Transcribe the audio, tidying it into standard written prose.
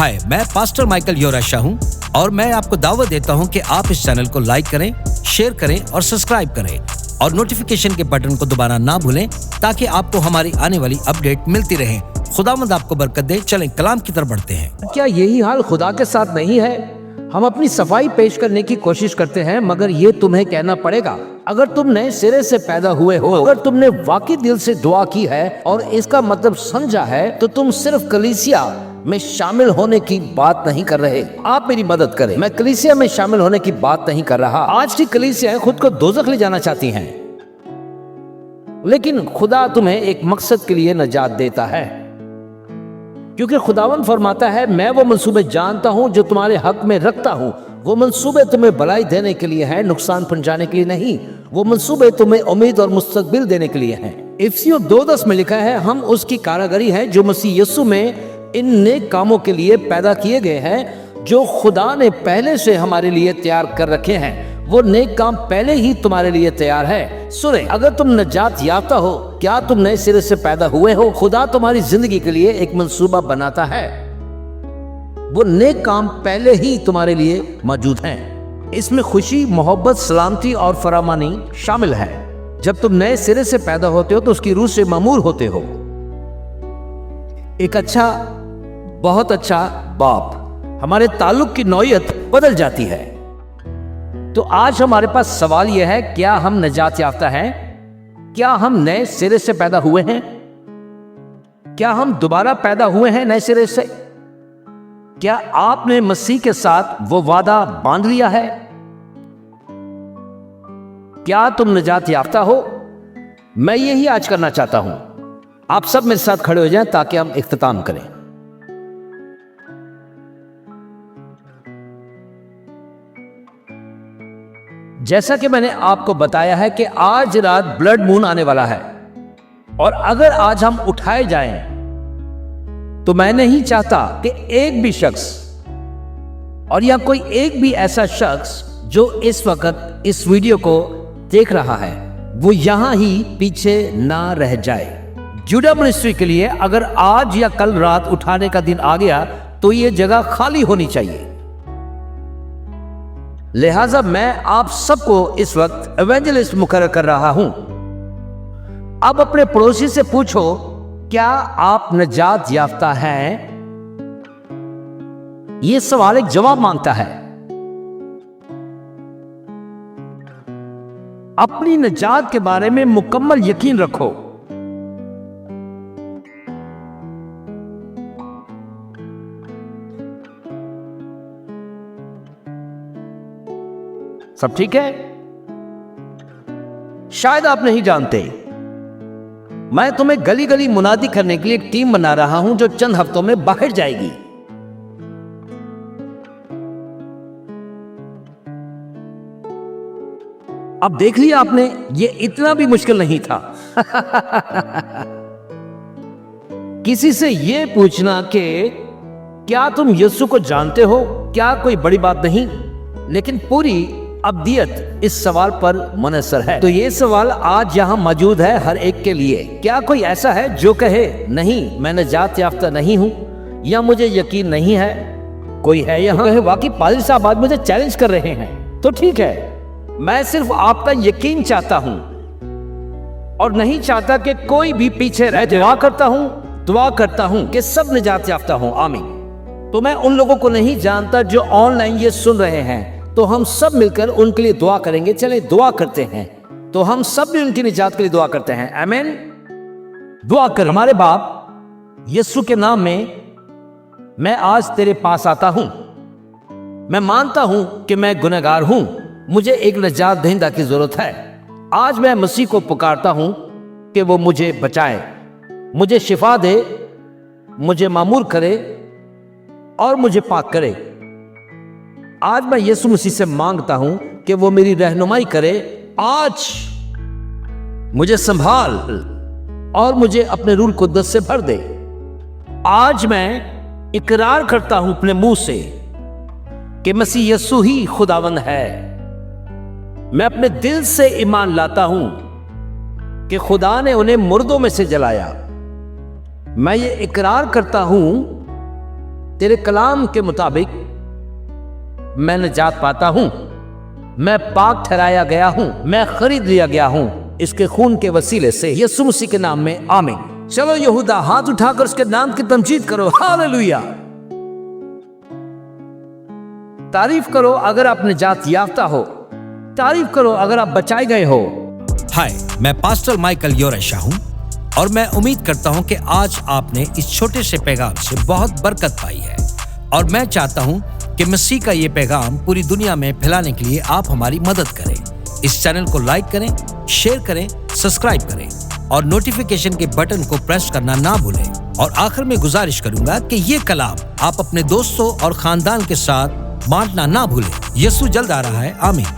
हाय, मैं pastor Michael योराशा हूँ और मैं आपको दावत देता हूँ कि आप इस चैनल को लाइक करें, शेयर करें और सब्सक्राइब करें और नोटिफिकेशन के बटन को दबाना ना भूलें ताकि आपको हमारी आने वाली अपडेट मिलती रहे। खुदावंद आपको बरकत दे। चलें कलाम की तरफ बढ़ते हैं। क्या यही हाल खुदा के साथ नहीं है? हम अपनी सफाई पेश करने की कोशिश करते हैं, मगर ये तुम्हें कहना पड़ेगा, अगर तुम नए सिरे से पैदा हुए हो, अगर तुमने वाकई दिल से दुआ की है और इसका मतलब समझा है, तो तुम सिर्फ कलीसिया में शामिल होने की बात नहीं कर रहे। आप मेरी मदद करें, मैं कलीसिया में शामिल होने की बात नहीं कर रहा। आज की कलीसियाएं खुद को दोजख ले जाना चाहती हैं, लेकिन खुदा तुम्हें एक मकसद के लिए नजात देता है, क्योंकि खुदावंद फरमाता है, मैं वो मंसूबे जानता हूं जो तुम्हारे हक में रखता हूं। वो मंसूबे तुम्हें भलाई देने के लिए हैं, नुकसान पहुंचाने के लिए नहीं। वो मंसूबे तुम्हें उम्मीद और मुस्तकबिल देने के लिए हैं। इफिसियों 2:10 में लिखा है, हम उसकी कारागरी है जो मसीह यीशु में इन नेक कामों के लिए पैदा किए गए हैं, जो खुदा ने पहले से हमारे लिए तैयार कर रखे हैं। वो नेक काम पहले ही तुम्हारे लिए तैयार है। सुने, अगर तुम नजात याफ्ता हो, क्या तुम नए सिरे से पैदा हुए हो? खुदा तुम्हारी जिंदगी के लिए एक मंसूबा बनाता है। वो नेक काम पहले ही तुम्हारे लिए मौजूद हैं। इसमें खुशी, मोहब्बत, सलामती और फरामानी शामिल है। जब तुम नए सिरे से पैदा होते हो तो उसकी रूह से मामूर होते हो। एक अच्छा, बहुत अच्छा बाप, हमारे ताल्लुक की नौयत बदल जाती है। तो आज हमारे पास सवाल यह है, क्या हम नजात याफ्ता हैं? क्या हम नए सिरे से पैदा हुए हैं? क्या हम दोबारा पैदा हुए हैं नए सिरे से? क्या आपने मसीह के साथ वो वादा बांध लिया है? क्या तुम नजात याफ्ता हो? मैं यही आज करना चाहता हूं। आप सब मेरे साथ खड़े हो जाएं ताकि हम इख्तिताम करें। जैसा कि मैंने आपको बताया है कि आज रात ब्लड मून आने वाला है, और अगर आज हम उठाए जाएं तो मैं नहीं चाहता कि एक भी शख्स, और या कोई एक भी ऐसा शख्स जो इस वक्त इस वीडियो को देख रहा है, वो यहां ही पीछे ना रह जाए। जुड़ा मिनिस्ट्री के लिए अगर आज या कल रात उठाने का दिन आ गया तो ये जगह खाली होनी चाहिए। लिहाजा मैं आप सबको इस वक्त एवेंजलिस्ट मुकर्रर कर रहा हूं। अब अपने पड़ोसी से पूछो, क्या आप नजात याफ्ता हैं? यह सवाल एक जवाब मांगता है। अपनी नजात के बारे में मुकम्मल यकीन रखो। सब ठीक है? शायद आप नहीं जानते, मैं तुम्हें गली गली मुनादी करने के लिए एक टीम बना रहा हूं जो चंद हफ्तों में बाहर जाएगी। अब देख लिया आपने, ये इतना भी मुश्किल नहीं था। किसी से ये पूछना कि क्या तुम यीशु को जानते हो, क्या कोई बड़ी बात नहीं, लेकिन पूरी अब्दियत इस सवाल पर मुनहसर है। तो ये सवाल आज यहां मौजूद है हर एक के लिए। क्या कोई ऐसा है जो कहे, नहीं मैं नजात याफ्ता नहीं हूं, या मुझे यकीन नहीं है? कोई है यहां कहे, वाकई पादरी साहब आज मुझे चैलेंज कर रहे हैं? तो ठीक है, मैं सिर्फ आपका यकीन चाहता हूं और नहीं चाहता कि कोई भी पीछे रह जाए। दुआ करता हूं कि सब नजात याफ्ता हो। आमीन। तो मैं उन लोगों को नहीं जानता जो ऑनलाइन ये सुन रहे हैं, तो हम सब मिलकर उनके लिए दुआ करेंगे। चले दुआ करते हैं। तो हम सब भी उनकी निजात के लिए दुआ करते हैं। आमीन। दुआ कर। हमारे बाप, यीशु के नाम में मैं आज तेरे पास आता हूं। मैं मानता हूं कि मैं गुनहगार हूं, मुझे एक नजात दहिंदा की जरूरत है। आज मैं मसीह को पुकारता हूं कि वो मुझे बचाए, मुझे शिफा दे, मुझे मामूर करे और मुझे पाक करे। आज मैं यीशु मसीह से मांगता हूं कि वो मेरी रहनुमाई करे। आज मुझे संभाल और मुझे अपने रूह कुद्दस से भर दे। आज मैं इकरार करता हूं अपने मुंह से कि मसीह यीशु ही खुदावंद है। मैं अपने दिल से ईमान लाता हूं कि खुदा ने उन्हें मुर्दों में से जलाया। मैं ये इकरार करता हूं तेरे कलाम के मुताबिक मैं निजात पाता हूं, मैं पाक ठहराया गया हूं, मैं खरीद लिया गया हूं इसके खून के वसीले से, यीशु मसीह के नाम में आमीन। चलो यहूदा हाथ उठाकर उसके नाम की तमजीद करो, हालेलुया। तारीफ करो अगर आप निजात याफ्ता हो, तारीफ करो अगर आप बचाए गए हो। हाय, मैं पास्टर माइकल योरेशा हूं और मैं उम्मीद करता हूं कि आज आपने इस छोटे से पैगाम से बहुत बरकत पाई है और मैं चाहता हूं कि मसीह का ये पैगाम पूरी दुनिया में फैलाने के लिए आप हमारी मदद करें। इस चैनल को लाइक करें, शेयर करें, सब्सक्राइब करें और नोटिफिकेशन के बटन को प्रेस करना ना भूलें। और आखिर में गुजारिश करूंगा कि ये कलाम आप अपने दोस्तों और खानदान के साथ बांटना ना भूलें। यीशु जल्द आ रहा है। आमीन।